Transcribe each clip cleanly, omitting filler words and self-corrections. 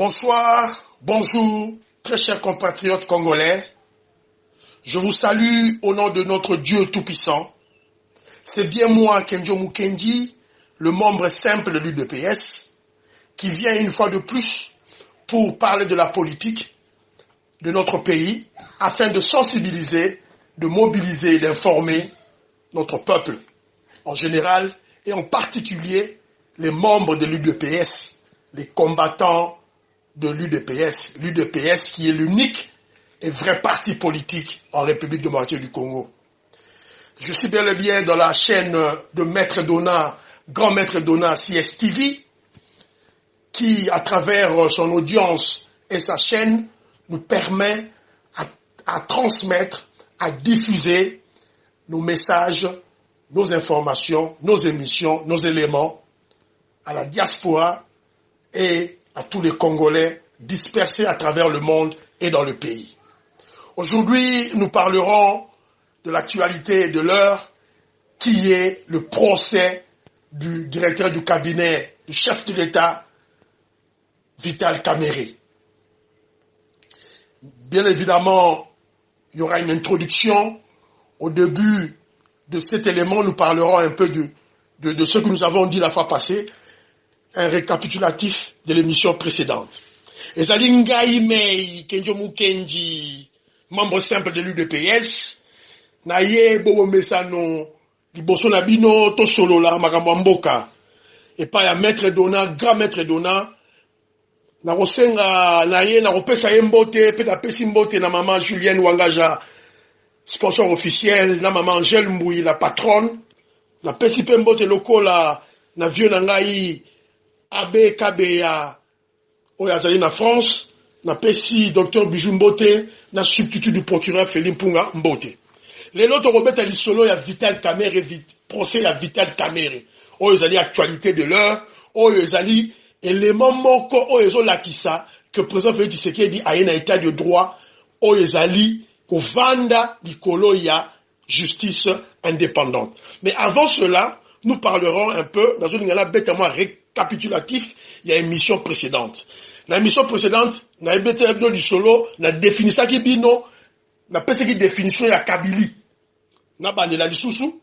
Bonsoir, bonjour, très chers compatriotes congolais. Je vous salue au nom de notre Dieu Tout-Puissant. C'est bien moi, Kenjo Mukendi, le membre simple de l'UDPS, qui vient une fois de plus pour parler de la politique de notre pays, afin de sensibiliser, de mobiliser et d'informer notre peuple en général et en particulier les membres de l'UDPS, les combattants de l'UDPS, l'UDPS qui est l'unique et vrai parti politique en République démocratique du Congo. Je suis bel et bien dans la chaîne de Maître Donat, Grand Maître Donat CSTV, qui, à travers son audience et sa chaîne, nous permet à transmettre, à diffuser nos messages, nos informations, nos émissions, nos éléments à la diaspora et à tous les Congolais dispersés à travers le monde et dans le pays. Aujourd'hui, nous parlerons de l'actualité de l'heure, qui est le procès du directeur du cabinet du chef de l'État, Vital Kamerhe. Bien évidemment, il y aura une introduction. Au début de cet élément, nous parlerons un peu de ce que nous avons dit la fois passée, un récapitulatif de l'émission précédente. Ezali ngai mei Kenjo Mukendi, membre simple de l'UDPS, na ye bobo mesano liboso na bino to solola makambo mboka. Et pa ya Maître Donat, Grand Maître Donat, na kosenga na ye na kopesa ye mbote pe na pesi mbote na maman Julienne Wangaja, sponsor officiel, na maman Angèle Mboui, la patronne, na pesi pe mbote lokola na vieux na ngai Abe Kabeya oyo azali na France, na pesi Dr Bijou Mbote, na substitut du procureur Félix Mpunga Mbote. Lelo tokobeta lisolo ya Vital Kamerhe, procès ya Vital Kamerhe oyo ezali actualité de l'heure, oyo ezali élément moko oyo ezolakisa que président Félix Tshisekedi aye na état de droit oyo ezali kovanda likolo ya justice indépendante. Mais avant cela, nous parlerons un peu dans une récapitulatif, il y a une émission précédente. Dans l'émission précédente, na ebete du solo, na définissa ki bino, na pese ki définition ya Kabylie. Na bande la lisusu,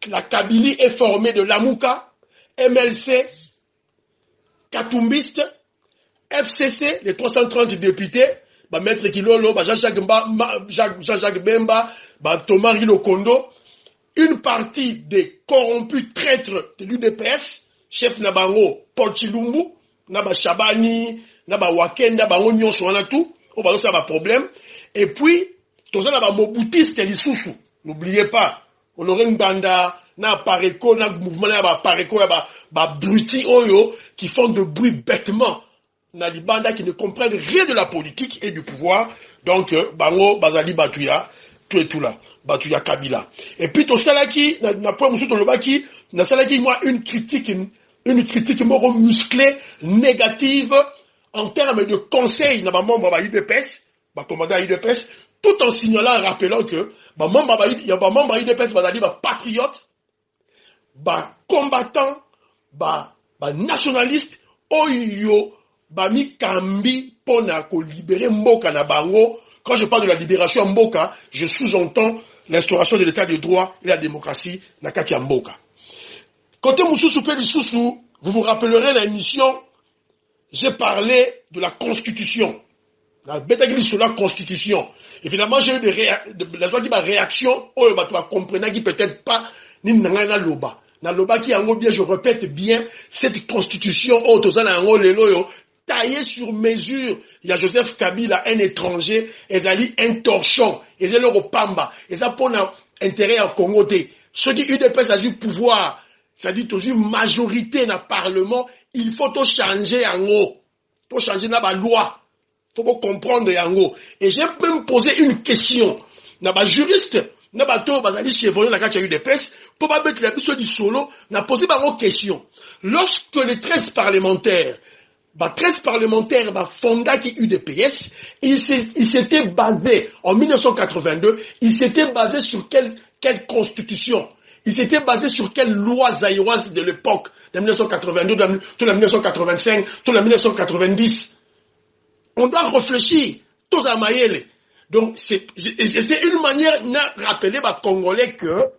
la Kabylie est formée de Lamuka, MLC, Katumbiste, FCC, les 330 députés, ba Maître Kilolo, ba Jean-Jacques Bemba, ba Thomas Rilo Kondo, une partie des corrompus traîtres de l'UDPS, chef Nabango, Paul Chilumbu, Naba Chabani, Naba Wakenda, Bango Nyonso, on a tout, on va avoir un problème. Et puis, tout ça, Naba Mobutiste et Lissoussou. N'oubliez pas, on aurait une banda, na Pareko, na mouvement, na Pareko, na Bruti Oyo, qui font de bruit bêtement. Na li banda qui ne comprennent rien de la politique et du pouvoir. Donc, Bango, Bazali Batouya, tout et tout là. Batouya Kabila. Et puis, tout ça là qui, na point moussou toloba qui, na ça là qui, moi, une critique moro musclée, négative, en termes de conseil, na ba membre ba UDPS, ba commandant UDPS, tout en signalant, rappelant que, ba membre ba UDPS, bazali ba patriote, ba combattant, ba nationaliste, oyo, ba mi kambi, pona ko libérer mboka na bango. Quand je parle de la libération mboka, je sous-entends l'instauration de l'état de droit et la démocratie na kati ya mboka. Côté Moussoussou Pélisoussou, vous vous rappellerez l'émission, j'ai parlé de la Constitution. La bêta sur la Constitution. Évidemment, j'ai eu des réactions, oh, bah, tu vas comprendre qui peut-être pas, ni na loba. Na loba qui en bien, je répète bien, cette Constitution, oh, tozana en lelo, taillée sur mesure. Il y a Joseph Kabila, un étranger, ezali un torchon, ezali au pamba, ezali pour intérêt en Congo. Ceux qui UDPS a du pouvoir, c'est-à-dire toujours majorité dans le Parlement, il faut tout changer en haut. Tout changer dans la loi. Il faut comprendre en haut. Et j'ai même posé une question. Dans la juriste, dans la bateau, bazali chevalier dans la UDPS, pour pas mettre la mission du solo, n'a posé une question. Lorsque les 13 parlementaires, 13 parlementaires, fonda qui UDPS, ils s'étaient basés, en 1982, ils s'étaient basés sur quelle constitution? Ils s'étaient basés sur quelle loi zaïroise de l'époque, de 1982, de 1985, de 1990. On doit réfléchir. Tous à Mayele. Donc, c'est une manière de rappeler aux Congolais que,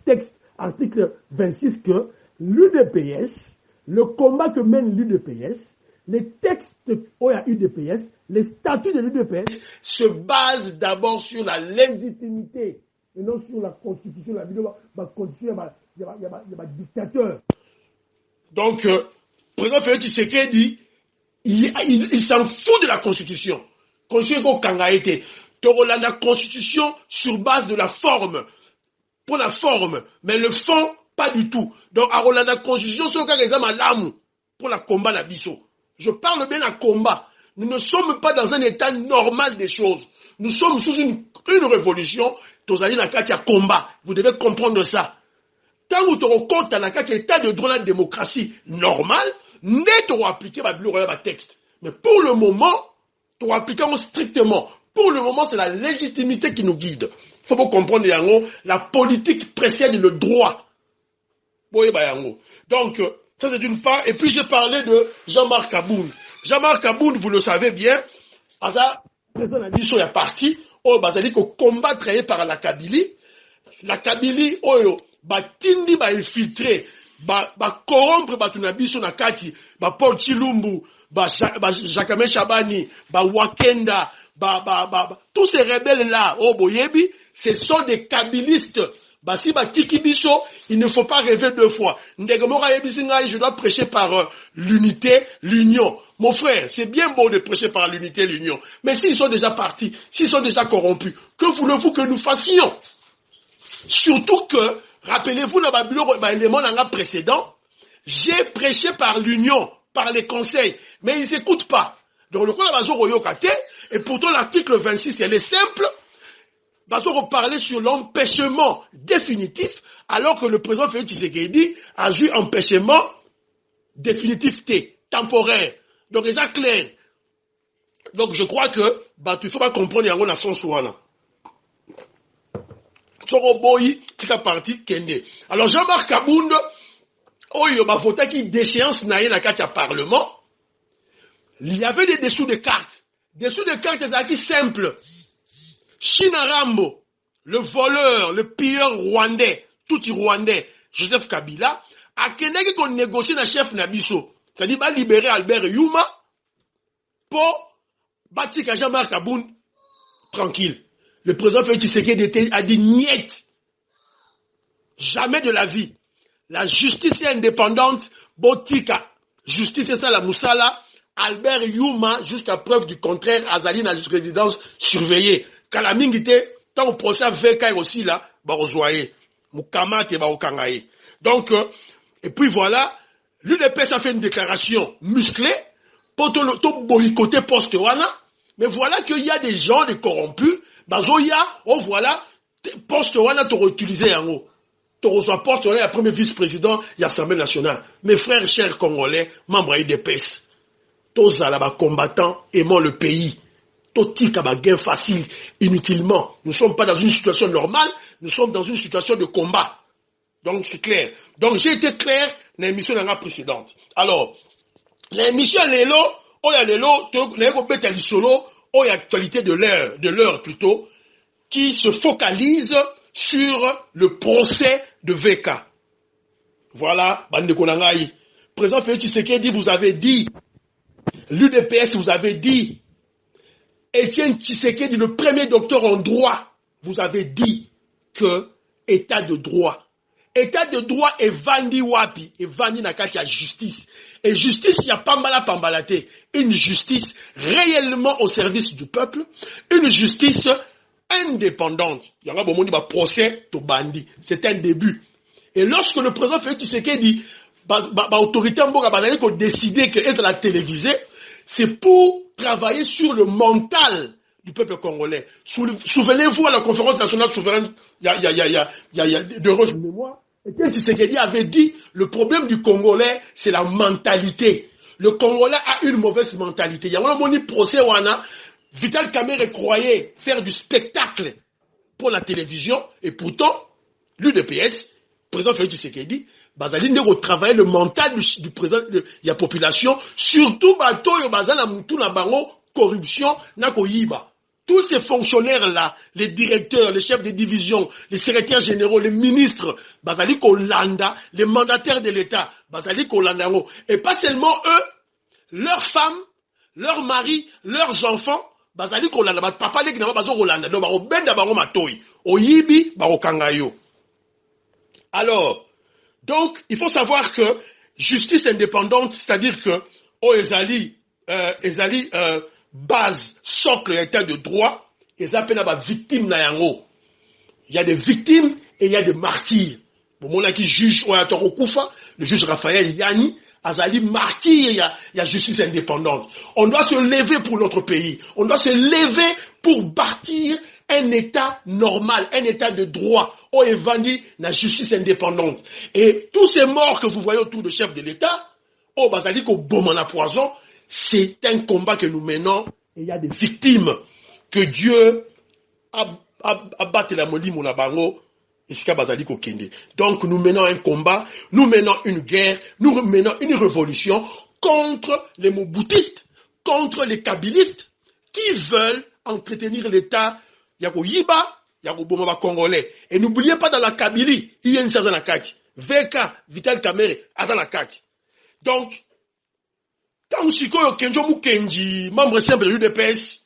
texte, article 26, que l'UDPS, le combat que mène l'UDPS, les textes où il y a UDPS, les statuts de l'UDPS se basent d'abord sur la légitimité et non sur la constitution. La constitution, il y a dictateur. Donc, le président Félix Tshisekedi, il s'en fout de la constitution. Constitution kanga été. La constitution sur base de la forme. Pour la forme, mais le fond, pas du tout. Donc, à la constitution, c'est un exemple à l'âme pour la combat la biso. Je parle bien à combat. Nous ne sommes pas dans un état normal des choses. Nous sommes sous une révolution. Tozali na kati ya combat. Vous devez comprendre ça. Tant que tu rencontres dans l'état de droit de la démocratie normale, net tu appliquer le texte. Mais pour le moment, tu appliquer strictement. Pour le moment, c'est la légitimité qui nous guide. Il faut comprendre, la politique précède le droit. Donc, ça c'est d'une part. Et puis, j'ai parlé de Jean-Marc Aboun. Jean-Marc Aboun, vous le savez bien, président de la est parti, dit qu'au combat créé par la Kabylie, tindi infiltré, corrompre Batunabiso na kati, Paul Chilumbu, Jacques Chabani, Wakenda, tous ces rebelles-là, Boyebi, ce sont des kabylistes. Si Tiki Biso, il ne faut pas rêver deux fois. Je dois prêcher par l'unité, l'union. Mon frère, c'est bien beau de prêcher par l'unité, l'union. Mais s'ils sont déjà partis, s'ils sont déjà corrompus, que voulez-vous que nous fassions? Surtout que, rappelez-vous, dans l'élément précédent, j'ai prêché par l'union, par les conseils, mais ils n'écoutent pas. Donc, le coup et pourtant l'article 26, elle est simple. On parlait sur l'empêchement définitif, alors que le président Félix Tshisekedi a eu empêchement définitif temporaire. Donc, c'est clair. Donc, je crois que, il ne faut pas comprendre, il y a un sens ouana. Alors, Jean-Marc Abound, voté qui déchéance n'a rien à Parlement. Il y avait des dessous de cartes. Dessous de cartes, c'est qui simple. Chinarambo, le voleur, le pilleur rwandais, tout rwandais, Joseph Kabila, a Kenegi qu'on négocie na chef Nabiso. C'est-à-dire, va libérer Albert Yuma pour bâtir Jean-Marc Abound tranquille. Le président Félix Tshisekedi a dit niet. Jamais de la vie. La justice est indépendante, Botika. Justice est ça la Moussala. Albert Yuma, jusqu'à preuve du contraire, Azali na résidence surveillée. Kalamingite, tant au procès VK aussi là, Barozoye, Moukamate, Baokangaye. Donc, et puis voilà, l'UDPS a fait une déclaration musclée pour tout boycotter poste wana, mais voilà qu'il y a des gens, des corrompus, Bazoya, voilà, poste wana t'aurait utilisé en haut. T'aurais poste wana, le premier vice-président de l'Assemblée nationale. Mes frères, chers Congolais, membres d'UDPS, tous là-bas combattants, aimant le pays. Totika ba gain facile, inutilement. Nous ne sommes pas dans une situation normale, nous sommes dans une situation de combat. Donc c'est clair. Donc j'ai été clair dans l'émission précédente. Alors, l'émission Lelo, il y a Lelo, il y a actualité de l'heure plutôt, qui se focalise sur le procès de VK. Voilà, Bande Konangaï. Président Félix Tshisekedi, vous avez dit, l'UDPS vous avez dit, Étienne Tshisekedi, le premier docteur en droit, vous avez dit que état de droit est vandi wapi, et vandi nakati ya justice. Et justice, il y a pambalate. Une justice réellement au service du peuple, une justice indépendante. Il y a un procès to bandi. C'est un début. Et lorsque le président Félix Tshisekedi, l'autorité a décidé que être la télévisée, c'est pour travailler sur le mental du peuple congolais. Souvenez-vous à la conférence nationale souveraine, il y a d'heureuses mémoires, Étienne Tshisekedi avait dit, le problème du Congolais, c'est la mentalité. Le Congolais a une mauvaise mentalité. Il y a un procès où Vital Kamerhe croyait faire du spectacle pour la télévision, et pourtant, l'UDPS, président Félix Tshisekedi, bazali ndeko travailler le mental du président de la population, surtout bato yo bazala mutu na bango corruption na koyiba. Tous ces fonctionnaires-là, les directeurs, les chefs de division, les secrétaires généraux, les ministres, bazali kolanda, les mandataires de l'État, bazali kolanda. Et pas seulement eux, leurs femmes, leurs maris, leurs enfants, bazali kolanda. Papa leki na bazo kolanda. Donc baro benda baro matoi. Oyibi baro kangayo. Alors, donc il faut savoir que justice indépendante, c'est-à-dire que ezali base, socle, état de droit, et ça appelle la victime na yango. Il y a des victimes et il y a des martyrs. Bon, mon qui juge le juge Raphaël Yani, azali martyr, il y a justice indépendante. On doit se lever pour notre pays. On doit se lever pour bâtir un état normal, un état de droit. On évangile la justice indépendante. Et tous ces morts que vous voyez autour du chef de l'État, oh, bazali ko bomana poison, c'est un combat que nous menons et il y a des victimes que Dieu a battu la moli mon abango et c'est bazali ko kende. Donc nous menons un combat, nous menons une guerre, nous menons une révolution contre les moboutistes, contre les kabylistes qui veulent entretenir l'État yako yiba, yako bomba congolais. Et n'oubliez pas dans la Kabylie, il y a une certaine nakati. VK, Vital Kamerhe, à la nakati. Donc Tansiko Kenjo Mukendi, membre simple de l'UDPS,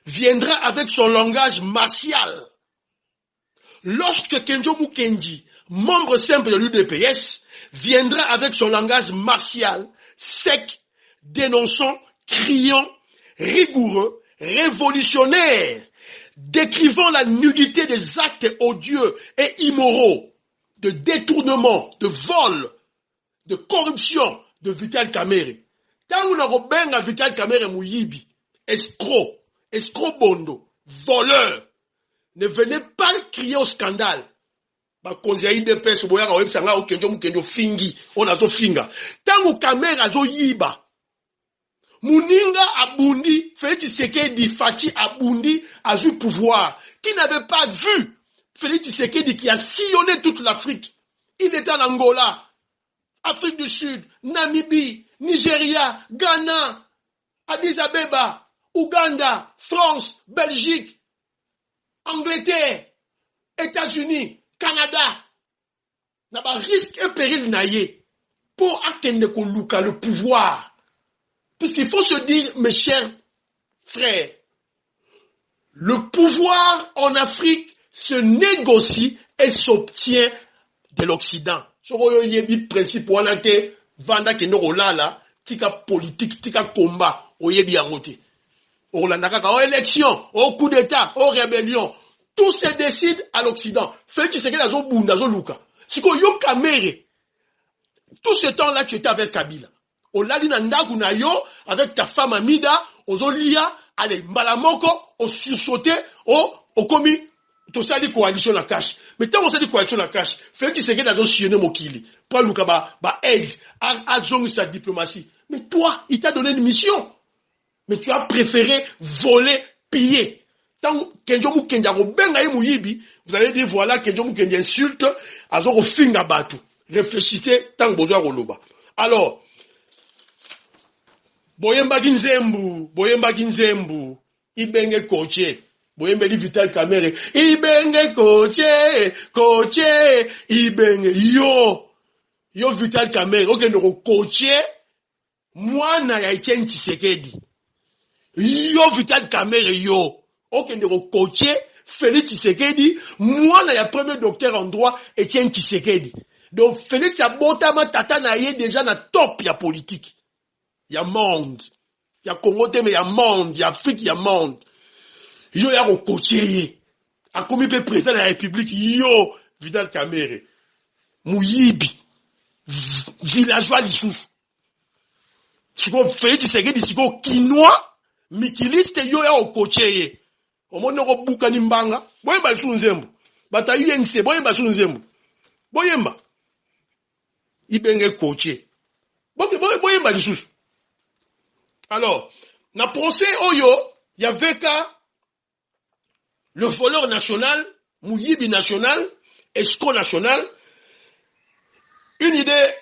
viendra avec son langage martial. Lorsque Kenjo Mukendi, membre simple de l'UDPS, viendra avec son langage martial, sec, dénonçant, criant, rigoureux, révolutionnaire, décrivant la nudité des actes odieux et immoraux, de détournement, de vol, de corruption de Vital Kamerhe. Tant on a Robert Vital Kamerhe Mouyibi, escroc bondo, voleur, ne venez pas crier au scandale. Ba konjaï de pes boyaka web sanga o kenjo fingi, on a zo finga. Tant on Kamerhe azo yiba. Mouninga Abundi, Félix Tshisekedi Fati Abundi a eu pouvoir. Qui n'avait pas vu Félix Tshisekedi qui a sillonné toute l'Afrique. Il était en Angola, Afrique du Sud, Namibie, Nigeria, Ghana, Addis Abeba, Ouganda, France, Belgique, Angleterre, États-Unis, Canada. N'a pas risque et péril naïe pour atteindre le pouvoir. Puisqu'il faut se dire, mes chers frères, le pouvoir en Afrique se négocie et s'obtient de l'Occident. Ce qui est principe, vanda ke no la tika politique, tika combat, oyebi yangote. Olandaka o élection, au coup d'état, au rébellion, tout se décide à l'Occident. Félix Tshisekedi azo bunda, azo luka. Siko yo Kamerhe, tout ce temps-là, tu étais avec Kabila. Olali na ndaku na yo, avec ta femme Amida, ozo lia, allez, malamoko, o sursauté, o komi, to sali coalition la cache. Mais tant on sali coalition la cache, Félix Tshisekedi azo sillonner mokili. Pas luka ba aide, a zongi sa diplomatie. Mais toi, il t'a donné une mission. Mais tu as préféré voler, piller. Tant Kenjo Mukendi a benga Mouyibi, vous allez dire voilà Kenjo Mukendi insulte, azo ko finga batu. Réfléchissez tant besoin roloba. Alors, Boyemba Ginzembu, Ibenge Koche, Boyemba Vital Kamerhe, Ibenge Koche, Ibenge, yo Vital Kamerhe, ok, no Koche, mwana ya Etienne Tshisekedi. Yo Vital Kamerhe, yo, ok, no Koche, Félix Tshisekedi, mwana ya premier docteur en droit, Etienne Tshisekedi. Donc, Félix Abotama tata na ye déjà na top ya politique. Il y a monde. Il y a Congo, mais il y a monde. Il y a Afrique, il y a monde. Yo, il y a un coaché. A commis le président de la République, yo, Vital Kamerhe. Mouyibi. Villageois d'Issou. Si vous faites Tshisekedi, si vous Kinois, Mikiliste, yo, il y a un coaché. Au monde, on bouka nimbanga. Boyemba sou nzembo. Bata UNC, boyemba sou nzembo. Boyemba. Ibenge coaché. Boyemba d'Issou. Alors, na procès Oyo, il y avait le voleur national, Mouyibi national, Esco national, une idée,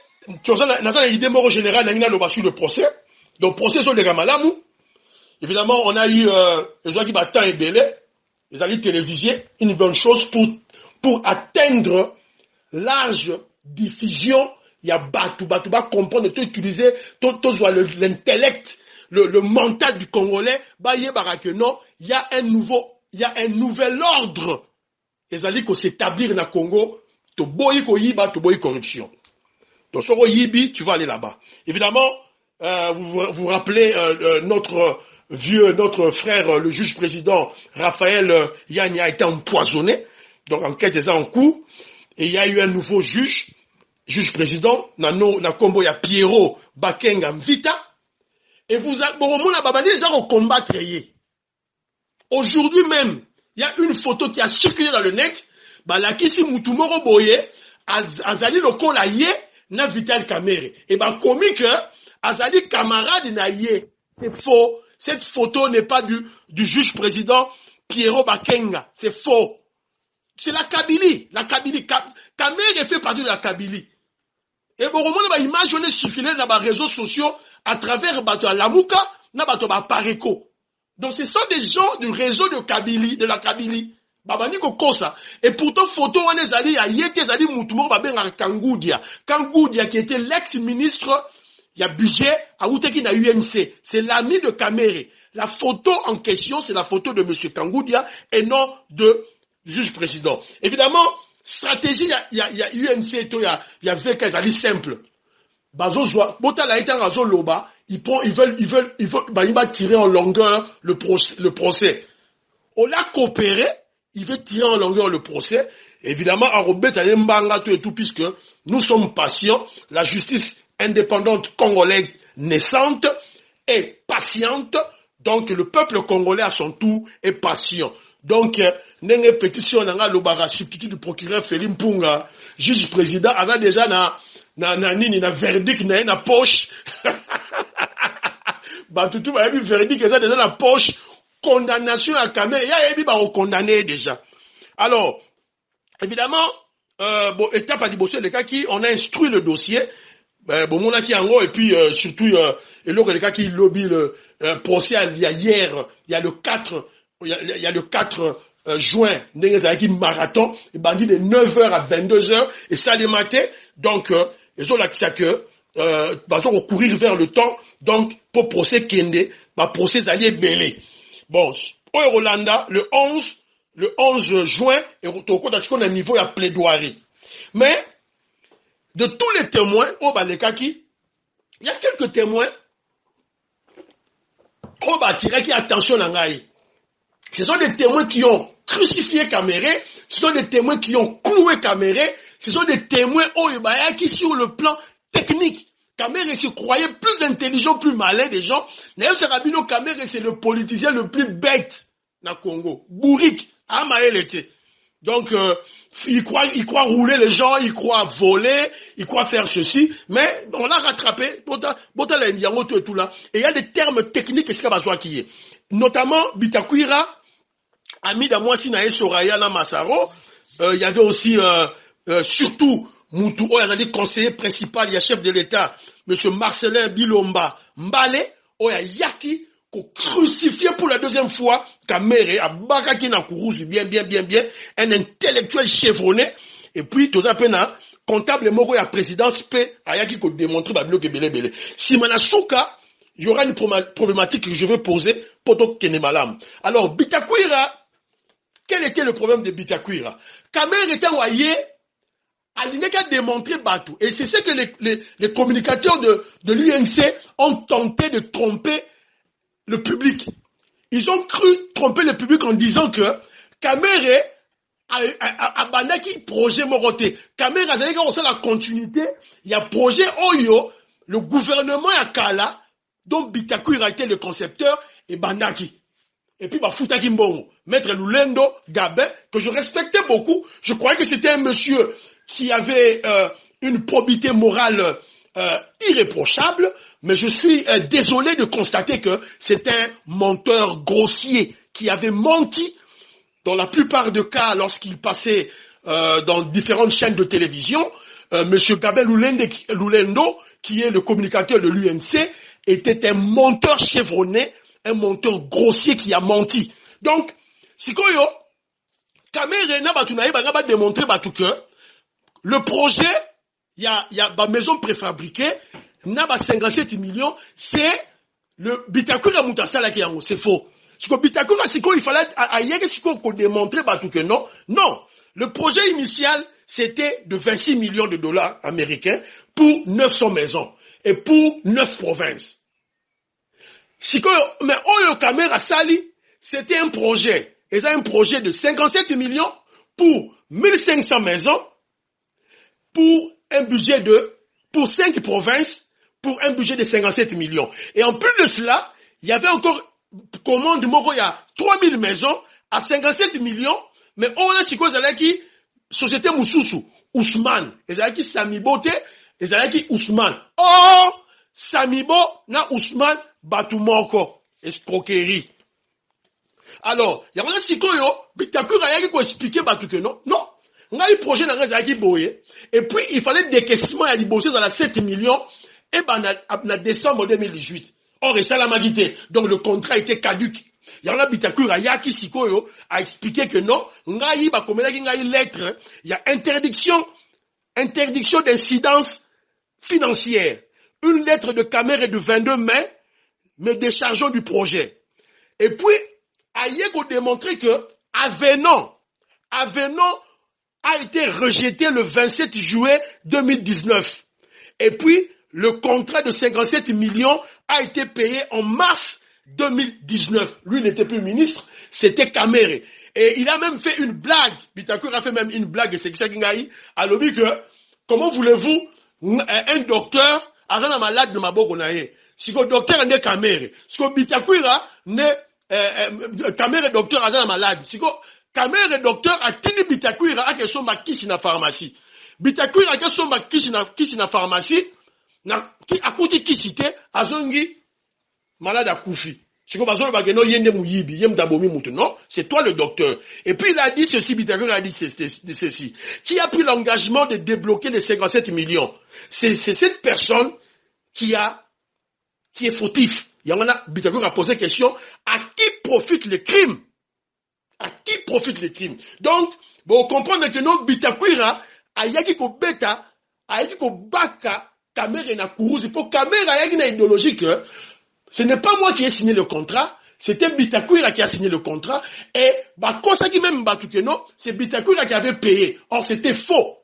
dans une idée moro générale, sur le procès. Donc, procès sur les Gamalamu. Évidemment, on a eu, les gens qui battent et belé, les alliés télévisés, une bonne chose pour atteindre large diffusion. Il y a Batou, comprendre, utiliser, l'intellect, le mental du Congolais, que non, il y a un nouvel ordre. Les alliés qui s'établir dans le Congo, to boyi corruption. Donc, sur Yibi, tu vas aller là-bas. Évidemment, vous rappelez notre frère, le juge président Raphaël Yanya a été empoisonné. Donc, enquête est en cours. Et il y a eu un nouveau juge président, na Kombo ya Pierrot Bakenga Mvita. Et vous avez, déjà au combattre. Aujourd'hui même, il y a une photo qui a circulé dans le net. La kisi mutumoro boye, azali lokola ye, na Vital Kamerhe. Et commis que, azali camarade na ye. C'est faux. Cette photo n'est pas du juge président Pierrot Bakenga. C'est faux. C'est la Kabylie. Kamerhe fait partie de la Kabylie. Et bon, on a image, on est circulé dans les réseaux sociaux à travers Lamouka, na Pareko. Donc, ce sont des gens du réseau de la Kabylie. Et pourtant, photo, on est allé à Yete, Zali Moutoumou, Kangoudia. Kangoudia, qui était l'ex-ministre, il y a budget, à Outeki na UNC. C'est l'ami de Kamerhe. La photo en question, c'est la photo de M. Kangoudia et non de juge président. Évidemment, stratégie, il y a UNC, il y a VK, c'est simple. Ils veulent tirer en longueur le procès. On l'a coopéré, il veut tirer en longueur le procès. Évidemment, à Robert, et tout, puisque nous sommes patients, la justice indépendante congolaise naissante est patiente, donc le peuple congolais à son tour est patient. Donc, nenge pétition nanga lobara substitut du procureur Félix Mpunga, juge président, a déjà na verdict na poche. Tout va y verdict déjà dans la poche. Condamnation à Kamerhe, il y a condamné déjà. Alors, évidemment, étape à Dibossé, les cas qui, on a instruit le dossier, mon qui en gros, et puis, surtout, et l'autre, les cas qui lobby le procès, il y a hier, il y a le 4 juin, qui marathon, et bandit de 9h à 22h, et ça les matin, donc, ils ont l'accès que, on courir vers le temps, donc, pour procès Kende, procès allié belé. Bon, au Rolanda, le 11 juin, et au cours d'un niveau, il y a plaidoirie. Mais, de tous les témoins, au Balekaki, il y a quelques témoins, au Batiraki, attention à Ngaï. Ce sont des témoins qui ont crucifié Kamerhe, ce sont des témoins qui ont cloué Kamerhe, ce sont des témoins au Ibaya qui, sur le plan technique, Kamerhe se croyait plus intelligent, plus malin des gens. D'ailleurs, Rabino Kamerhe, c'est le politicien le plus bête dans le Congo. Bourrique, Amaël était. Donc, il croit rouler les gens, il croit voler, il croit faire ceci, mais on l'a rattrapé, et tout là. Et il y a des termes techniques, ce qu'il va qui est. Notamment, Bitakwira, ami d'Amouassi Nae Soraya na Massaro, il y avait aussi, surtout, Moutou, il y a des conseillers principaux, il y a chef de l'État, M. Marcelin Bilomba Mbale, il y a Yaki, qu'on crucifié pour la deuxième fois, Kamerhe, à Bakaki na Kourouzi, bien, un intellectuel chevronné, et puis, tout ça, comptable Moro et la présidence, à Yaki, qu'on démontre, belé. Si Manasuka, il y aura une problématique que je vais poser pour Kenemalam. Alors, Bitakwira, quel était le problème de Bitakwira? Kamerhe était envoyé à l'INECA démontrer Batou. Et c'est ce que les communicateurs de l'UNC ont tenté de tromper le public. Ils ont cru tromper le public en disant que Kamerhe a banaki projet Moroté. Kamerhe a dit qu'on la continuité. Il y a projet Oyo, le gouvernement à Kala, dont Bitakwira était le concepteur, et Bandaki. Et puis, Futaki Mbongo, Maître Lulendo Gabin, que je respectais beaucoup. Je croyais que c'était un monsieur qui avait une probité morale irréprochable, mais je suis désolé de constater que c'est un menteur grossier qui avait menti dans la plupart des cas lorsqu'il passait dans différentes chaînes de télévision. Monsieur Gabel Lulendo, qui est le communicateur de l'UNC, était un menteur chevronné, un menteur grossier qui a menti. Donc, sikoyo, Kamere na batunaye ba démontrer que le projet, il y a ba maison préfabriquée, na ba 57 millions, c'est le Bitakura Mutasala qui yango, c'est faux. Parce que Bitakura siko il fallait ayeke siko ko démontrer que non. Non, le projet initial c'était de 26 millions de dollars américains pour 900 maisons et pour 9 provinces. Siko mais Oyo Kamera Sali, c'était un projet. Et ça un projet de 57 millions pour 1500 maisons, pour un budget pour 5 provinces, pour un budget de 57 millions. Et en plus de cela, il y avait encore commande moko, il y a 3000 maisons à 57 millions, mais on a siko zalaki société Moussousou, Ousmane, et zalaki Samibote, et zalaki Ousmane. Or, Samibo na Ousmane batumoko, escroquerie. Alors, il y a un sikoyo, Bitakura yaki ko expliquer que non, non. On a eu projet dans les boye, et puis il fallait décaissement à l'ibosser dans la 7 millions, et ben, en décembre 2018. Or, et ça l'a magité. Donc, le contrat était caduc. Il y en a Bitakura yaki sikoyo, a expliqué que non, on a eu, comme il a eu lettre, il y a interdiction d'incidence financière. Une lettre de Kamere de 22 mai, mais déchargeons du projet. Et puis, Ayeko démontrer que Avenant a été rejeté le 27 juillet 2019. Et puis, le contrat de 57 millions a été payé en mars 2019. Lui n'était plus ministre, c'était Kamere. Et il a même fait une blague. Bitakour a fait même une blague, et c'est ça qu'il a dit. Alors, dit que, comment voulez-vous, un docteur, agent malade de Maboko Naye, si le docteur n'est Kamere, si le Bitakour n'est Kamere docteur agent malade, si le Kamere docteur a tenu Bitakour a question ma kisi na pharmacie. Bitakour a question ma kisi na pharmacie, na ki akuti kisite azongi malade à koufi. C'est comme ça que yende muyibi, yem dabomi mutu. Non, c'est toi le docteur. Et puis il a dit ceci, Bitakour a dit ceci. Qui a pris l'engagement de débloquer les 57 millions? C'est cette personne qui est fautif. Il y en a, Bitakour a posé la question, à qui profite le crime? À qui profite le crime? Donc, vous comprenez que non, Bitakour a yaki ko beta, a yaki ko baka, Kamere na kuruzi, pour Kamere a yaki na idéologie que ce n'est pas moi qui ai signé le contrat, c'était Bitakour qui a signé le contrat, et bah, comme ça qui même que non, c'est Bitakour qui avait payé. Or, c'était faux.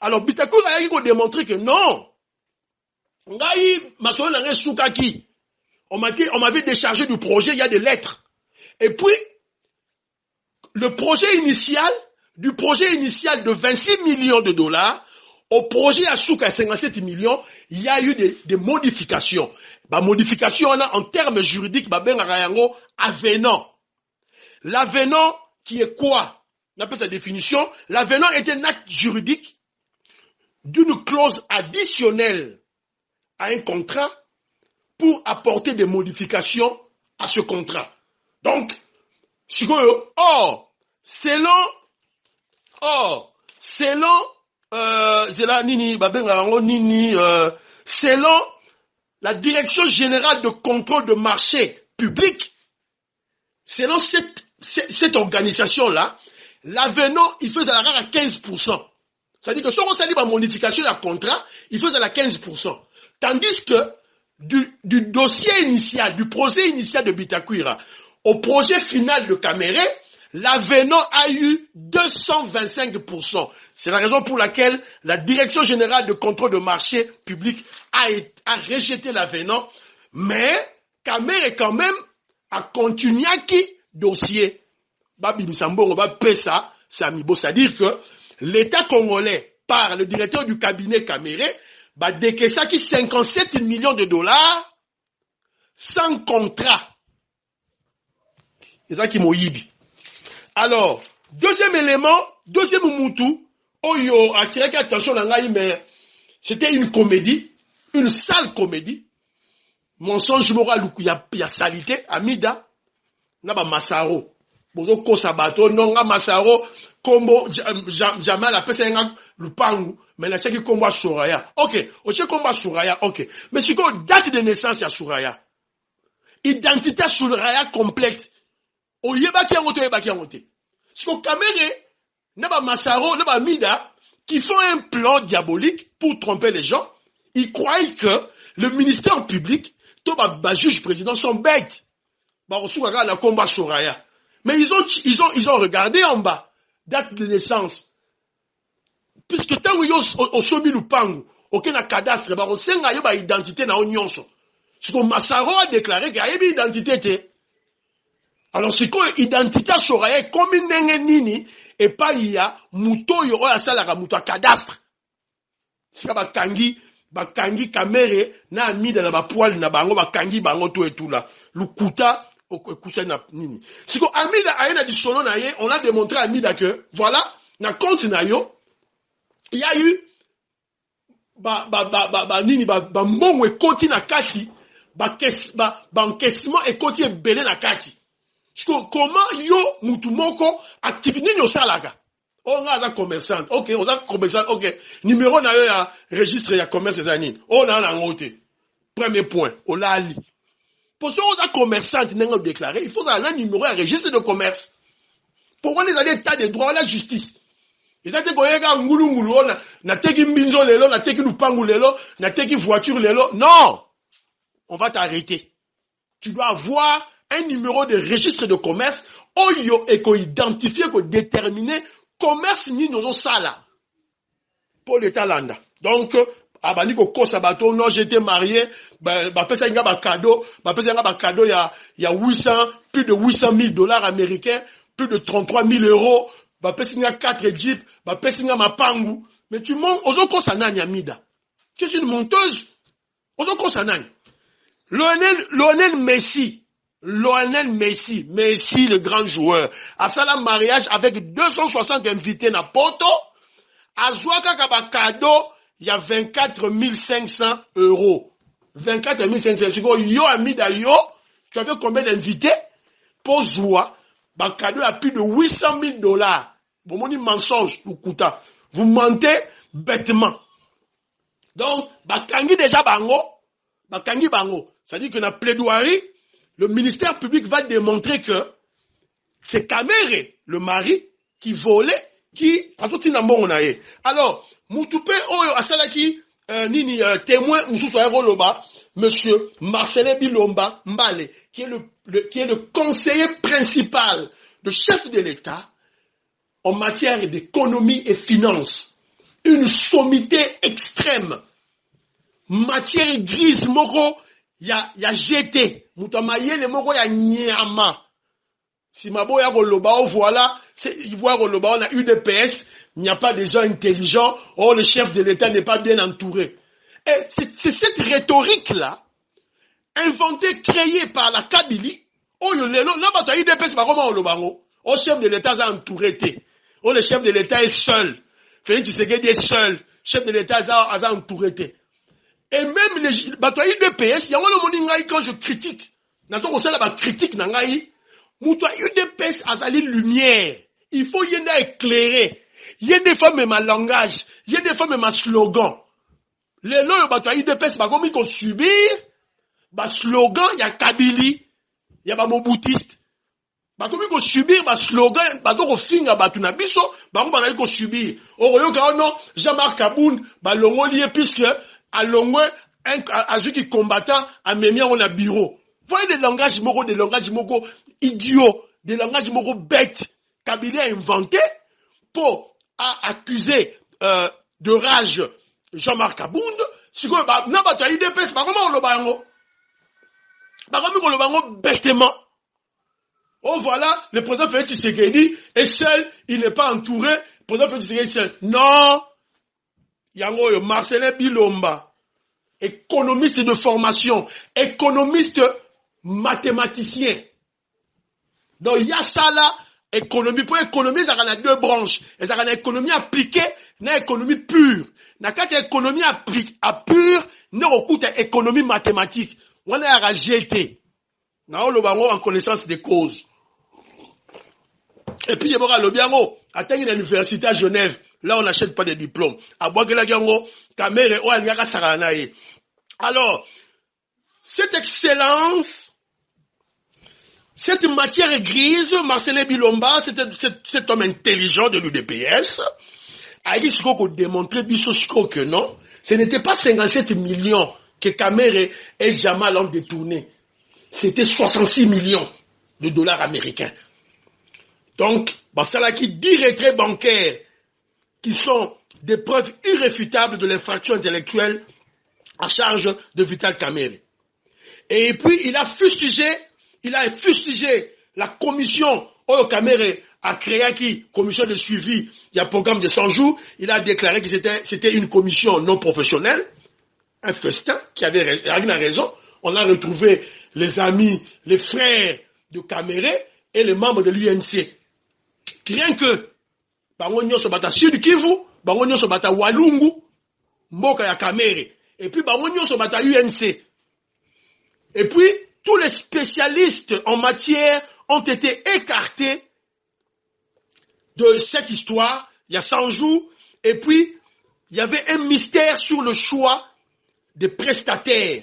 Alors, Bitakour a démontré que non. Ngai, Masoyo Nangé Soukaki. On m'avait déchargé du projet, il y a des lettres. Et puis, du projet initial de 26 millions de dollars, au projet à Souka 57 millions, il y a eu des modifications. Bah, modification, en termes juridiques, bah, ben, avenant. L'avenant, qui est quoi? On appelle sa définition. L'avenant est un acte juridique d'une clause additionnelle à un contrat pour apporter des modifications à ce contrat. Donc, selon la Direction générale de contrôle de marché public, selon cette organisation-là, l'avenant, il faisait la rare à 15%. C'est-à-dire que si on s'est dit la modification d'un contrat, il faisait la 15%. Tandis que du dossier initial, du projet initial de Bitakoura au projet final de Kamere, l'avenant a eu 225%. C'est la raison pour laquelle la Direction générale de contrôle de marché public a rejeté l'avenant, mais Kamere quand même a continué qui dossier. C'est-à-dire que l'État congolais, par le directeur du cabinet Kamere, décaissa qui 57 millions de dollars sans contrat. C'est ça qui m'a dit. Alors, deuxième élément, deuxième Moutou, Oyo a attiré attention à mais c'était une comédie, une sale comédie. Mensonge moral, il y a salité, Amida, Naba Massaro. Bozo Kosabato, Nonga Massaro, Kombo, Jamal, après c'est un lupangu, mais na chaki combat Soraya. OK, o chaki combat Soraya, OK. Mais si ko date de naissance ya Soraya. Identité Soraya complète. O yebaki yango to yebaki yango te. Si ko Kamere na ba Masaro, na ba Mida qui font un plan diabolique pour tromper les gens, ils croient que le ministère public, to ba juge président sont bêtes. Ba reçoit la combat Soraya. Mais ils ont regardé en bas, date de naissance. Puisque tant que au somi lupangu, aucun cadastre, bah on sait qu'il y a une identité na onyonso. Ce que Massaro a déclaré qu'il y a une identité. Alors c'est quoi identité Soraya comme une nini et pas il y a muto yo ya sala muto cadastre. C'est ba kangi kamere na amida na ba poil na bango ba kangi bango tout et tout là. Lukuta okuta na nini. C'est que amida ayena di solo na ye, on a démontré à amida que voilà, na compte na yo il y a eu mbongo ekoti na kati encaissement ekoti ebele na kati. Comment yo mutu moko activité nini osalaka? On a un commerçant. OK, on a un commerçant. OK. Numéro na yo ya registre ya commerce za nini? On a na ngote. Premier point, on l'a li. Pour ça on a commerçant n'engo déclaré, il faut un numéro ya registre de commerce. Pour on les a état de droit la justice. Ils ont dit que ngulu na teki mbinzo lelo, na teki lupangu lelo, na teki voiture lelo. Non! On va t'arrêter. Tu dois avoir un numéro de registre de commerce, oyo et qu'on identifie, qu'on détermine commerce ni nos sala. Pour l'état landa. Donc, abani ko kosa bato, non, j'étais marié, pesa inga ba cadeau, il y a 800, plus de 800 000 dollars américains, plus de 33 000 euros, pesa 4 jeeps, pesa mapangu. Mais tu montes, ozoko sanani amida. Tu es une monteuse. Ozoko sanani. Lionel Messi, le grand joueur, a fait un mariage avec 260 invités na Porto. A Zouaka Kabakado, il y a 24 500 euros. 24 500 euros. Yo, amida, yo, tu avais combien d'invités? Pour Zoua, Bakado a plus de 800 000 dollars. Bon, mon mensonge, vous mentez bêtement. Donc, Bakangi déjà bango. C'est-à-dire que dans la plaidoirie, le ministère public va démontrer que c'est Kamere, le mari, qui volait, alors, Moutoupe, Asalaki, Nini, témoin, monsieur Marcelin Bilomba Mbale, qui est le conseiller principal, le chef de l'État, en matière d'économie et finance. Une sommité extrême. Matière grise, moko, y a GT. Moutamaye, le moko, y a Nyama. Si Mabo ya Roloba, voilà, on a UDPS, il n'y a pas de gens intelligents, le chef de l'État n'est pas bien entouré. Et c'est cette rhétorique-là, inventée, créée par la Kabylie, UDPS, le chef de l'État est entouré. Le chef de l'État est seul. Félix Tshisekedi est seul. Chef de l'État est entouré. Et même les UDPS, il y a un moment quand je critique. Critique UDPS a une lumière. Il faut y en éclairer. Il y a des fois même un langage. Il y a des fois même un slogan. Les lois UDPS, comme ils vont subir, slogan, il y a Kabylie, il y a Moboutiste. Comme ils vont subir, slogan, ils finir, biso, ils vont subir. Jean-Marc Kaboun, puisque, à l'ongwe, un qui combattant, à Mémia, on a bureau. Voyez des langages moraux idiots, des langages moraux bêtes, Kabylie a inventé pour accuser de rage Jean-Marc Kabound. Si vous n'avez IDPS, comment on le bango bêtement. Oh voilà, le président Félix Tshisekedi est seul, il n'est pas entouré, le président Félix Tshisekedi est seul. Non, Yango Marcelin Bilomba, économiste de formation, économiste mathématicien. Donc il y a ça là, économie. Pour économie, il y a deux branches. Il y a une économie appliquée, une économie pure. Dans une économie pure, il y a une économie mathématique. On est à GT. Nous avons en connaissance des causes. Et puis, il y a l'Université à Genève. là on n'achète pas de diplôme. Alors, cette excellence, cette matière grise, Marcelin Bilomba, cet homme intelligent de l'UDPS, a dit qu'on démontrer que non, ce n'était pas 57 millions que Kamere et Jamal ont détourné. C'était 66 millions de dollars américains. Donc, Basalaki 10 retraits bancaires qui sont des preuves irréfutables de l'infraction intellectuelle à charge de Vital Kamerhe. Et puis, il a fustigé la commission Oyo Kamerhe a créé qui commission de suivi, il y a un programme de 100 jours, il a déclaré que c'était une commission non professionnelle, un festin qui avait raison. On a retrouvé les amis, les frères de Kamerhe et les membres de l'UNC. Rien que, bango nyonso bata Sud Kivu, bango nyonso bata Walungu, mboka ya Kamerhe, et puis bango nyonso bata UNC. Et puis, tous les spécialistes en matière ont été écartés de cette histoire, il y a 100 jours, et puis, il y avait un mystère sur le choix des prestataires.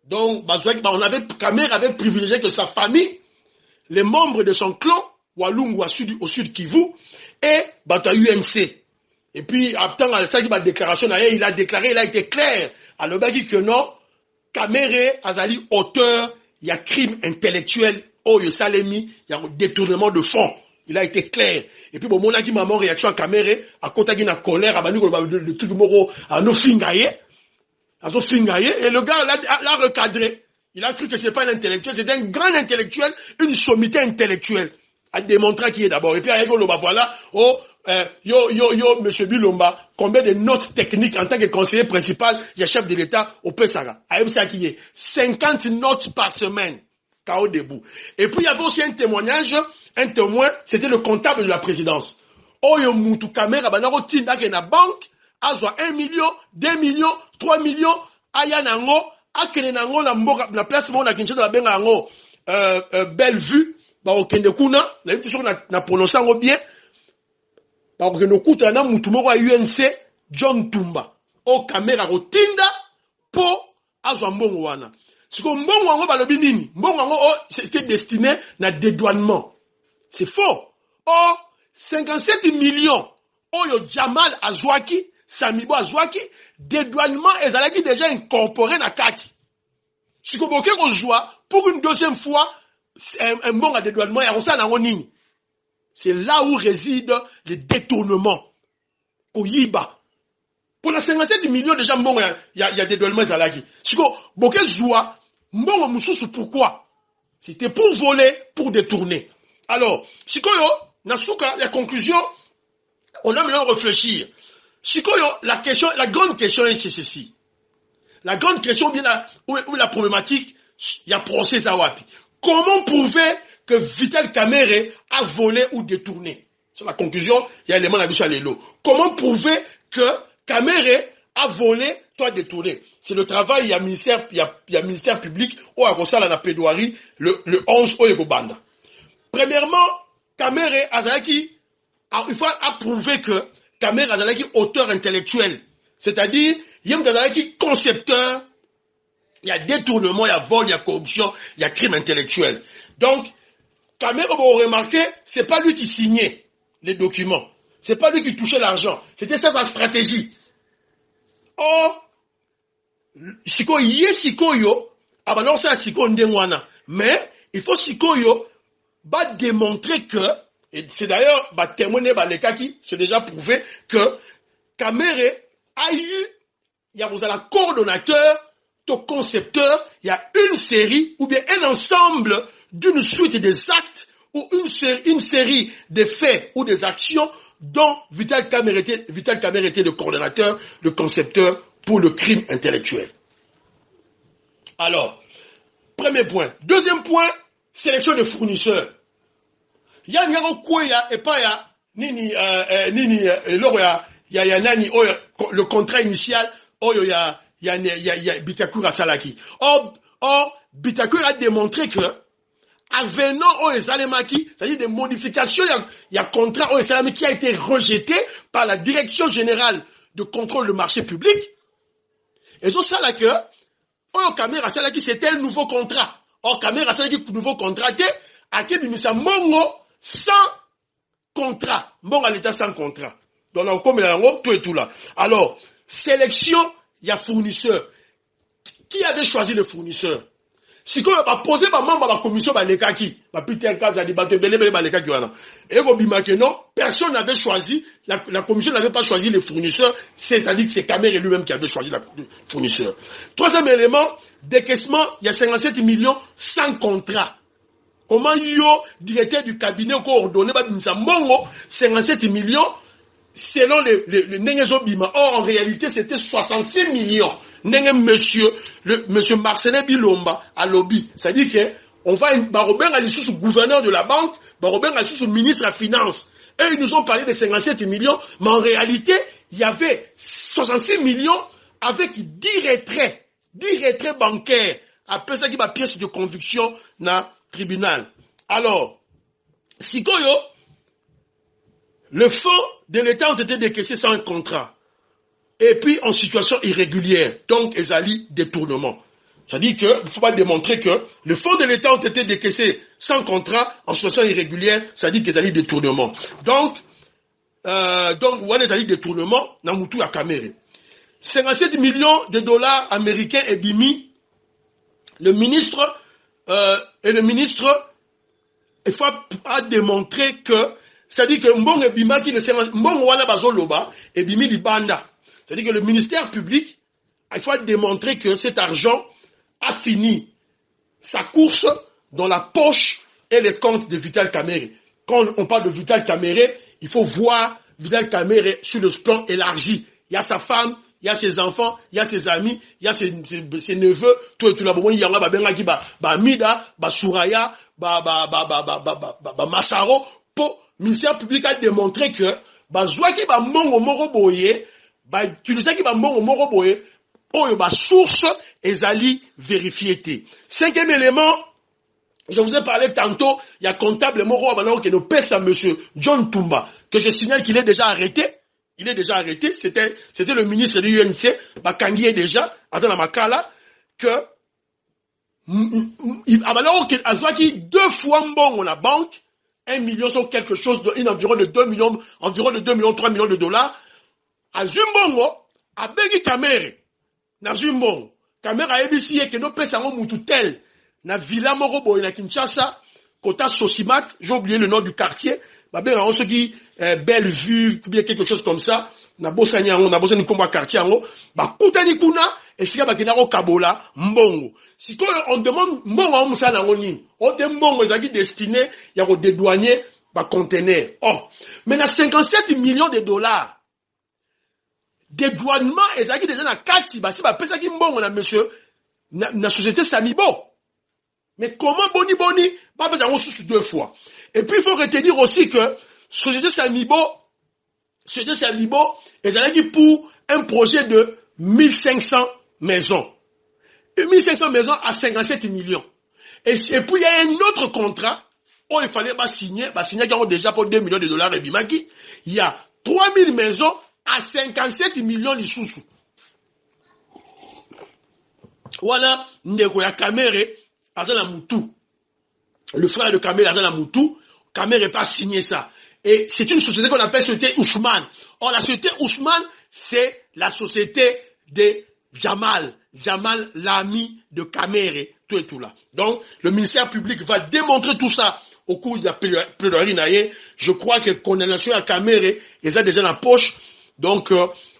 Donc, Kamerhe avait privilégié que sa famille, les membres de son clan, Walungu au sud Kivu, et Bata UMC. Et puis, après la déclaration, il a déclaré, il a été clair, à l'obagi que non, Kamerhe Azali, auteur, il y a crime intellectuel, Oyo Salemi, il y a détournement de fonds. Il a été clair. Et puis, bon, mon a dit maman réaction à Kamerhe, à côté d'une colère, à le truc moro, à nos fingaye, et le gars l'a recadré. Il a cru que c'est pas un intellectuel, c'est un grand intellectuel, une sommité intellectuelle. A démontré qui est d'abord. Et puis, avec le voilà, monsieur Bilomba, combien de notes techniques en tant que conseiller principal, il y a chef de l'État au PSAGA. A ça qui est 50 notes par semaine. KO debout. Et puis, il y avait aussi un témoignage, un témoin, c'était le comptable de la présidence. Oyo Moutou Kamera, banaro tinda ke na banque, azwa 1 million, 2 millions, 3 millions, aya nango, akene nango na place mo na Kinshasa benga nango, belle vue, ba okende kuna, na yiti soko na prononcer ngo bien, ba okende kuta na mutu moko a UNC, John Tumba, o Kamera ko tinda, po azwa mbongo wana. Siko mbongo wango balobi nini? Mbongo wango c'était destiné na dédouanement. C'est faux. Oh, 57 millions. Oyo Jamal Azwaki, Samibo Azwaki, dédouanement ezalaki déjà incorporé na kati. Siko boke ko joie pour une deuxième fois un bon à dédouanement ya rosa na nini. C'est là où réside le détournement. Koyiba. Pour les 57 millions déjà mbongo il y a dédouanement ezalaki. Siko boke joie mbongo mususu pourquoi? C'était pour voler, pour détourner. Alors, Sikoyo, Nasuka, la conclusion, on a maintenant réfléchir. Sikoyo, la grande question est ceci. La grande question, bien où la problématique, il y a procès Zawapi. Comment prouver que Vital Kamerhe a volé ou détourné? C'est la conclusion, il y a l'élément de la Lelo. Comment prouver que Kamerhe a volé, toi détourné? C'est le travail, il y a ministère public, au Agosala la plaidoirie, le 11 au Egobanda. Premièrement, Kamerhe Azalaki, il faut prouver que Kamerhe Azalaki auteur intellectuel. C'est-à-dire, Yem Azalaki concepteur, il y a détournement, il y a vol, il y a corruption, il y a crime intellectuel. Donc, Kamerhe, vous remarquez, c'est pas lui qui signait les documents. C'est pas lui qui touchait l'argent. C'était ça sa stratégie. Or, Sikoyo, non, c'est Siko Ndengwana. Mais, il faut Sikoyo, va démontrer que, et c'est d'ailleurs, témoigner, les cas qui, c'est déjà prouvé que Kamerhe a eu, il y a un coordonnateur, ton concepteur, il y a une série, ou bien un ensemble d'une suite des actes, ou une série de faits ou des actions dont Vital Kamerhe était le coordonnateur, le concepteur pour le crime intellectuel. Alors, premier point. Deuxième point, sélection de fournisseurs. Il y a le contrat initial, il y a Bitakura Salaki. Or, Bitakura a démontré que, avenant au Esalemaki, c'est-à-dire des modifications, il y a contrat au Esalemaki qui a été rejeté par la Direction générale de contrôle du marché public. Et ça là que, au caméra, c'était un nouveau contrat. Au caméra, c'est un nouveau contrat, à qui bimisa mongo sans contrat. Mongo à l'état sans contrat. Donc, on comme tout et tout là. Alors, sélection, il y a fournisseur. Qui avait choisi le fournisseur? Si on va poser par membre de la commission, Peter Kazadi, et non, personne n'avait choisi, la commission n'avait pas choisi le fournisseur, c'est-à-dire que c'est Kamere lui-même qui avait choisi le fournisseur. Troisième élément, décaissement, il y a 57 millions sans contrat. Comment directeur du cabinet, coordonné, 57 millions, selon les Nengezo Bima. Or, en réalité, c'était 66 millions. Monsieur Marcelin Bilomba à lobby. C'est-à-dire que on va Barobin à l'issue gouverneur de la banque, Barobin à l'issue ministre de la finance. Et ils nous ont parlé de 57 millions, mais en réalité, il y avait 66 millions avec 10 retraits bancaires. Après ça, qui va pièce de conviction dans le tribunal. Alors, si le fonds de l'État ont été décaissés sans un contrat. Et puis en situation irrégulière. Donc, ils allient détournement. C'est-à-dire qu'il ne faut pas démontrer que le fonds de l'État ont été décaissés sans contrat en situation irrégulière. C'est-à-dire qu'ils allient détournement. Donc, voilà, ils allient détournement dans Moutou à Kamere. 57 millions de dollars américains et bimi. Le ministre, il faut démontrer que, c'est-à-dire que Mbong et Bima qui ne sait pas, Mbong wana bazoloba et Bimi libanda. C'est-à-dire que le ministère public, il faut démontrer que cet argent a fini sa course dans la poche et les comptes de Vital Kamere. Quand on parle de Vital Kamere, il faut voir Vital Kamere sur le plan élargi. Il y a sa femme, il y a ses enfants, il y a ses amis, il y a ses neveux, tout et tout là. Il y a Mida, Souraya, Massaro. Le ministère public a démontré que Bazouaki ba mongo moro boye, utilisaki ba mongo moro boye, oyo ba source ezali vérifié. Cinquième élément, je vous ai parlé tantôt, il y a comptable moro maintenant qui nous pèse à monsieur John Tumba, que je signale qu'il est déjà arrêté. Il est déjà arrêté, c'était le ministre de l'UNC, Bakangi est déjà, Azana Makala, que alors que Azouaki 2 fois bon la banque, 1 million sur quelque chose environ de 2 millions, 3 millions de dollars. À Zumbongo, à Begi Kamere, na Zumbongo, Kamere a ébissé que nos pèses en Moututel, na Villa Morobo, na Kinshasa, Kota Sosimat, j'ai oublié le nom du quartier, bah ben on se dit Bellevue, ou bien quelque chose comme ça, na Bossani Komba quartier en haut, bah Koutani Kuna, et si ba Kinaro Kabola, Mbongo. Si on demande Mbongo à Moussa Nangoni, on demande Mbongo ezaki destiné, il y a des douaniers, bah conteneur. Oh, mais na 57 millions de dollars, dédouanement ezaki déjà na kati, bah si ba pesa ki Mbongo na monsieur, na société Samibo. Mais comment boni, pas besoin sous 2 fois. Et puis il faut retenir aussi que société Samibo, ezaki pour un projet de 1500 maisons. Et 1500 maisons à 57 millions. Et puis il y a un autre contrat où il fallait signer déjà pour 2 millions de dollars et bimaki. Il y a 3000 maisons à 57 millions de sous. Voilà, Ndeko ya Kamere, Azana Moutou. Le frère de Kamere, Azana Moutou, Kamere n'a pas signé ça. Et c'est une société qu'on appelle société Ousmane. Or, la société Ousmane, c'est la société de Jamal, l'ami de Kamere, tout et tout là. Donc, le ministère public va démontrer tout ça au cours de la plaidoirie naïe. Je crois que condamnation à Kamere, ils ont déjà dans la poche. Donc,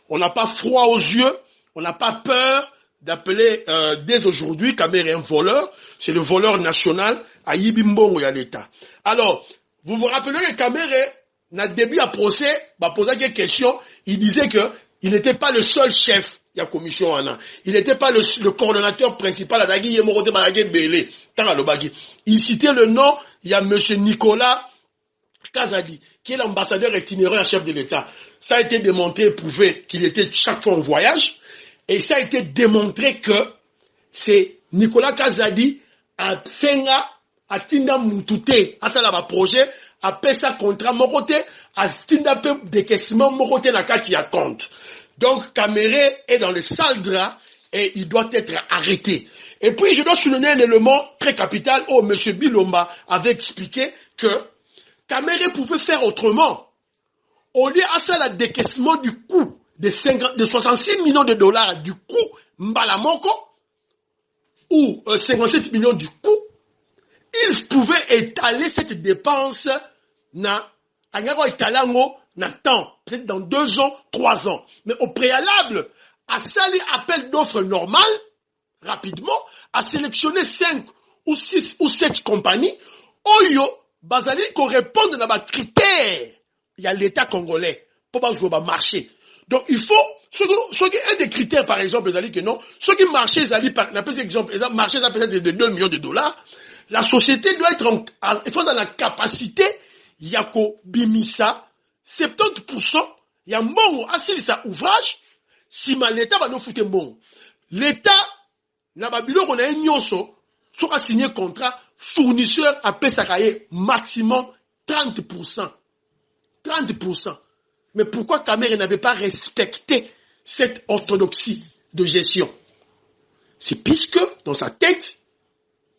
on n'a pas froid aux yeux, on n'a pas peur d'appeler dès aujourd'hui Kamere un voleur. C'est le voleur national à Yibimbongo et à l'État. Alors, vous vous rappelez que Kamere, dans le début à procès, posé des questions, il disait que il n'était pas le seul chef de la commission. Il n'était pas le coordonnateur principal. Il citait le nom, il y a M. Nicolas Kazadi, qui est l'ambassadeur itinérant chef de l'État. Ça a été démontré, prouvé qu'il était chaque fois en voyage. Et ça a été démontré que c'est Nicolas Kazadi à atinda mutute asala ba projet apesa contrat moko te atinda pe décaissement moko te na kati ya compte. Donc Kamere est dans le sale drap et il doit être arrêté. Et puis je dois souligner un élément très capital où M. Bilomba avait expliqué que Kamere pouvait faire autrement. Au lieu à la décaissement du coût de 66 millions de dollars du coût Mbalamoko ou 57 millions du coût, il pouvait étaler cette dépense na temps, peut-être dans 2 ans, 3 ans. Mais au préalable, à sali appel d'offres normal, rapidement, à sélectionner 5 ou 6 ou 7 compagnies, Oyo, Bazali, qu'on réponde à nos critères. Il y a l'État congolais pour pas jouer au marché. Donc il faut, ce qui est un des critères par exemple, que non, ce qui marche, exemple, marché ça peut-être de 2 millions de dollars, la société doit être il faut dans la capacité, Yako Bimisa, 70%, il y a bon, assis sa ouvrage, si l'État va nous foutre bon. L'État, n'a pas bilo qu'on a un nyonso, sera signé contrat, fournisseur à Pesakaye, maximum 30%. 30%. Mais pourquoi Kamere n'avait pas respecté cette orthodoxie de gestion? C'est puisque, dans sa tête,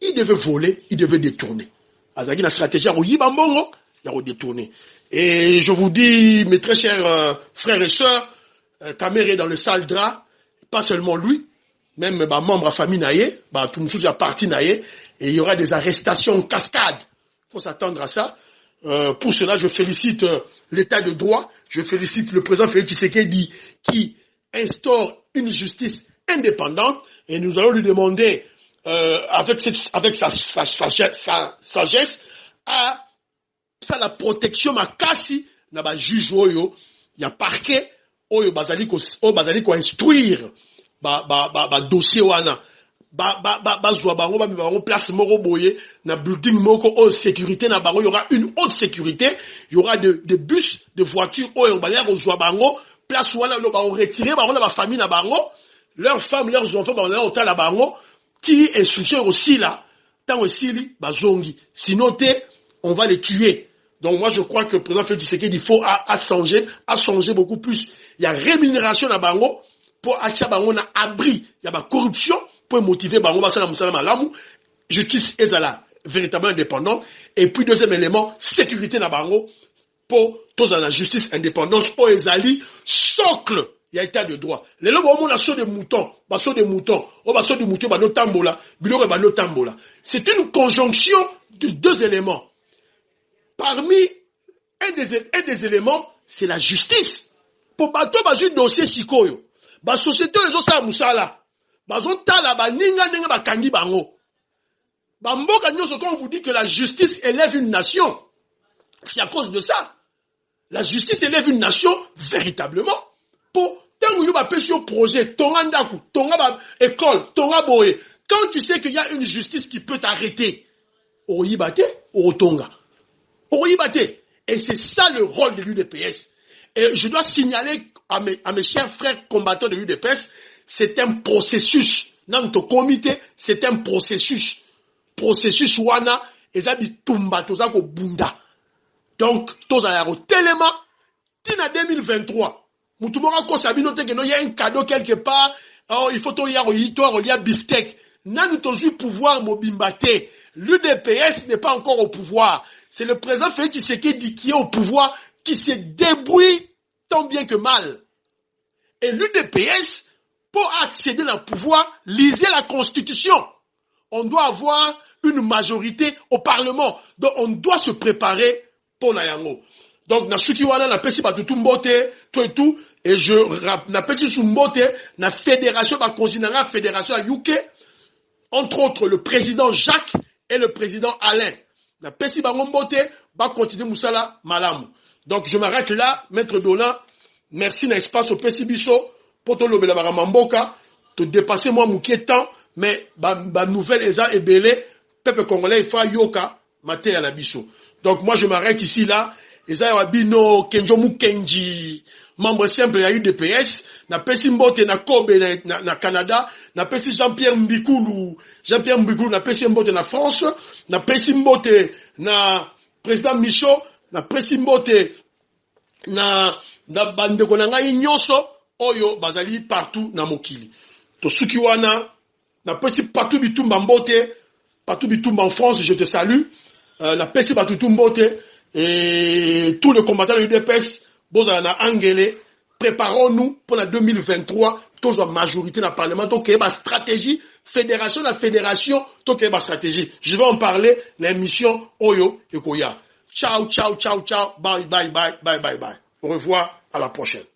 il devait voler, il devait détourner. Azagi, la stratégie, il a détourné. Et je vous dis, mes très chers frères et sœurs, Kamere est dans le sale drap, pas seulement lui, même membre de la famille Naye, tout le monde a parti Naye, et il y aura des arrestations en cascade. Il faut s'attendre à ça. Pour cela, je félicite l'État de droit, je félicite le président Félix Tshisekedi qui instaure une justice indépendante et nous allons lui demander, avec sa sagesse, à la protection makasi na ba juge oyo, ya parquet oyo bazali ko instruire ba dossier wana. Bazwa bango ba bango place moko boye na building moko haute sécurité na bango, il y aura une haute sécurité, il y aura des bus, des voitures oyo bazali ko zwa bango place wana lo ba retirer bango na ba famille na bango, leurs femmes, leurs enfants ba na hôtel na bango qui instruction aussi là tant aussi li bazongi, sinon on va les tuer. Donc moi je crois que le président Félix Tshisekedi il faut à changer beaucoup plus. Il y a rémunération na bango pour acheter bango na abri, il y a ba corruption pour motiver bango basala musala malamu, justice ezala véritablement indépendante, et puis deuxième élément, sécurité na bango pour tous dans la justice indépendante pour ezali socle, il y a état de droit. Les lois au monde saut de mouton, baso de mouton, o baso de mouton ba no tambola, biloko ba no tambola. C'est une conjonction de 2 éléments. Parmi un des éléments, c'est la justice. Pour bato bazu dossier sikoyo, ba société les autres sa musala. Bazotala baninga ninga bakangi bango. Bamboka nyoso quand on vous dit que la justice élève une nation, c'est à cause de ça. La justice élève une nation véritablement. Pour tant que vous avez un projet, tonga ndaku, tonga ba école, tonga boye. Quand tu sais qu'il y a une justice qui peut t'arrêter, oyibate, otonga. Oyibate. Et c'est ça le rôle de l'UDPS. Et je dois signaler à mes chers frères combattants de l'UDPS, c'est un processus. Dans notre comité, c'est un processus. Processus wana, ezabi tumba, tozako bunda. Donc, tozayaro tellement, tina 2023, moutoumora kosabino teke no, il y a un cadeau quelque part, oh, il faut toyaro yito, il y a biftec. Nan tozu pouvoir mobimbate. L'UDPS n'est pas encore au pouvoir. C'est le président Félix Tshisekedi qui est au pouvoir, qui se débrouille tant bien que mal. Et l'UDPS, pour accéder au pouvoir, lisez la Constitution. On doit avoir une majorité au Parlement. Donc, on doit se préparer pour Nayango. Donc, na Sukiwana, na pesi batutu mbote, tout et tout, et je na pesi sou mbote, na fédération, ba konzinanga fédération à UK, entre autres le président Jacques et le président Alain. Na pesi bango mbote, ba continuer musala malamu. Donc, je m'arrête là, maître Dolan. Merci na espace au pesi biso. Pour te lever la baramamboka, te dépasser moi mouké temps, mais ba nouvelle eza ebele, peuple congolais il faut yoka, maté à la biso. Donc moi je m'arrête ici là, eza wabino kenjo mukenji, membre simple ya UDPS, na pesi mbote na Kobe na Canada, na pesi Jean-Pierre Mbikulu, na pesi mbote na France, na pesi mbote na président Michaud, na pesi mbote na bandeko na ngai nyonso oyo bazali partout na mokili. To suki wana na pesi partout bitumba mbote, partout bitumba en France, je te salue. Na pesi partout mbote et tous les combattants de l'UDPS bozana angele, préparons-nous pour la 2023, toujours majorité dans le Parlement, donc il y a une stratégie, fédération, donc il y a une stratégie. Je vais en parler, l'émission Oyo et Koya. Ciao, ciao, ciao, ciao, bye, bye, bye, bye, bye, bye. Au revoir, à la prochaine.